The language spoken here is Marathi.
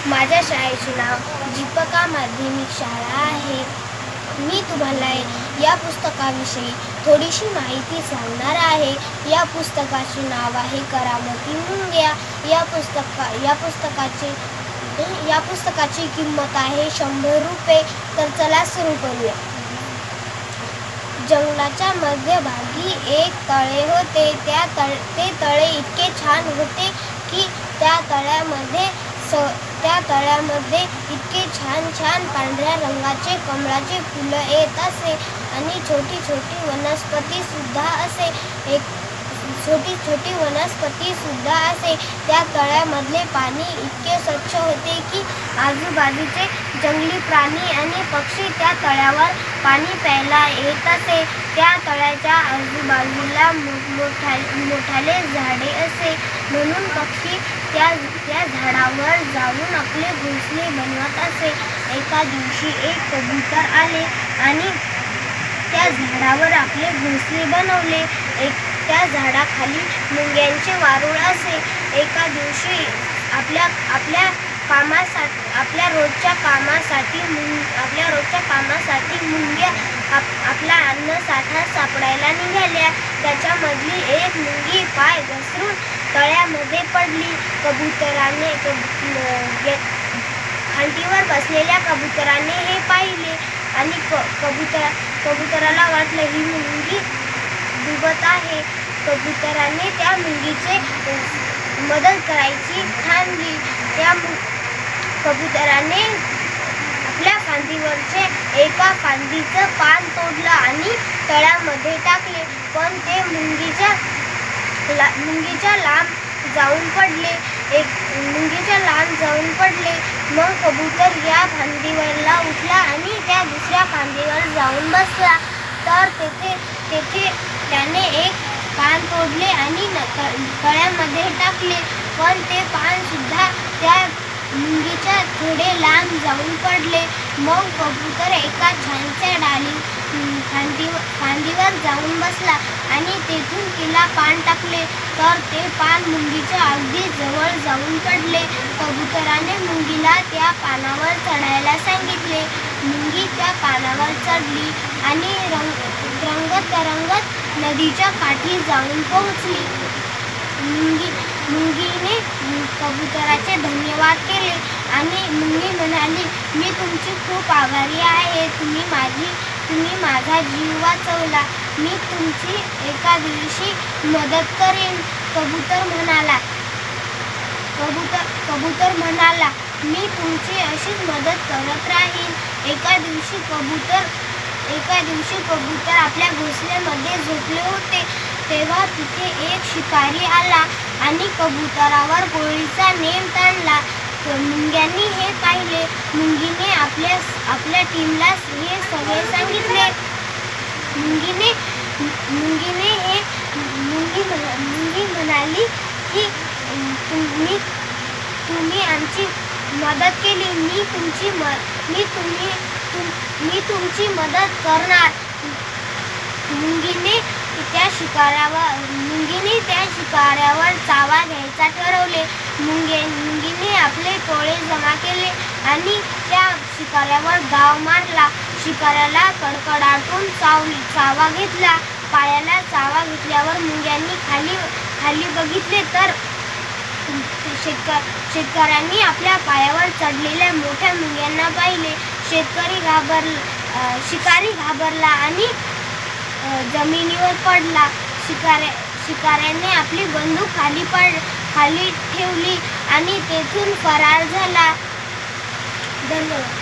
माझ्या शाळेचे नाव दीपिका माध्यमिक शाळा आहे. मी तुम्हाला या पुस्तकाविषयी थोडीशी माहिती सांगणार आहे. या पुस्तकाचे नाव आहे करामती मुंग्या. या पुस्तकाची किंमत आहे 100 रुपये. तर चला सुरू करूया. जंगलाच्या मध्यभागी एक तळे होते. ते तळे इतके छान होते की त्या तळ्यामध्ये इतके छान छान पांढऱ्या रंगाचे कमळाचे फुलं येत असे आणि छोटी छोटी वनस्पती सुद्धा असे. त्या तळ्यामधले पाणी इतके स्वच्छ होते की आजूबाजूचे जंगली प्राणी आणि पक्षी त्या तळ्यावर पाणी प्यायला येत असे. त्या तळ्याच्या आजूबाजूला मोठाले झाडे असे, म्हणून पक्षी त्या झाडावर जाऊन आपले घोंसले बनवत असे. एका दिवशी एक कबूतर आले आणि त्या झाडावर आपले घोंसले बनवले. त्या झाडाखाली मुंग्यांचे वारूळ असे. एका दिवशी आपल्या रोजच्या कामासाठी मुंग्या आपला अन्नसाठा सापडायला निघाल्या. त्याच्यामधली एक मुंगी पाय घसरून तळ्यामध्ये पडली. खांटीवर बसलेल्या कबुतराने हे पाहिले आणि कबुतराला वाटलं ही मुंगी डुबत आहे. कबुतराने त्या मुंगीची मदत करायची ठाणली. त्या कबुतराने आपल्या फांदीवरचे एका फांदीचं पान तोडलं आणि तळ्यामध्ये टाकले, पण ते मुंगीच्या लांब जाऊन पडले. मग कबूतर या फांदीवरला उठला आणि त्या दुसऱ्या फांदीवर जाऊन बसला. तर तेथे त्याने एक पान तोडले आणि तळ्यामध्ये टाकले, पण ते पान सुद्धा त्या मुंगीच्या थोडे लांब जाऊन पडले. मग कबूतर एका छानच्या फांदीवर जाऊन बसला आणि तेथून तिला पान टाकले, तर ते पान मुंगीच्या अगदी जवळ जाऊन पडले. कबुतराने मुंगीला त्या पानावर चढायला सांगितले. मुंगी त्या पानावर चढली आणि रंगत नदीच्या काठी जाऊन पोहोचली. मुंगीने कबुतराचे धन्यवाद केले आणि मुंगी म्हणाली, मी तुमची खूप आभारी आहे. तुम्ही माझा जीव वाचवला. मी तुमची एका दिवशी मदत करेन. कबूतर म्हणाला, मी तुमची अशीच मदत करत राहीन. एका दिवशी कबूतर आपल्या घोंसल्यामध्ये झोपले होते. तेव्हा तिथे एक शिकारी आला आणि कबुतरावर गोळीचा नेम ताणला. मुंग्यांनी हे पाहिले. मुंगीने आपल्या टीमला हे सगळे सांगितले. मुंगी म्हणाली की तुम्ही आमची मदत केली. मी तुमची मदत करणार. मुंगीने त्या शिकाऱ्यावर चावा घ्यायचा ठरवले. मुंगीने आपले टोळे जमा केले आणि त्या शिकाऱ्यावर डाव मारला. शिकाऱ्याला कडकडाटून चावा घेतला. पायाला चावा घेतल्यावर मुंग्यांनी खाली बघितले, तर शेतकऱ्यांनी आपल्या पायावर चढलेल्या मोठ्या मुंग्यांना पाहिले. शिकारी घाबरला आणि जमिनीवर पडला. शिकाऱ्याने आपली बंदूक खाली ठेवली आणि तेथून फरार झाला. धन्यवाद.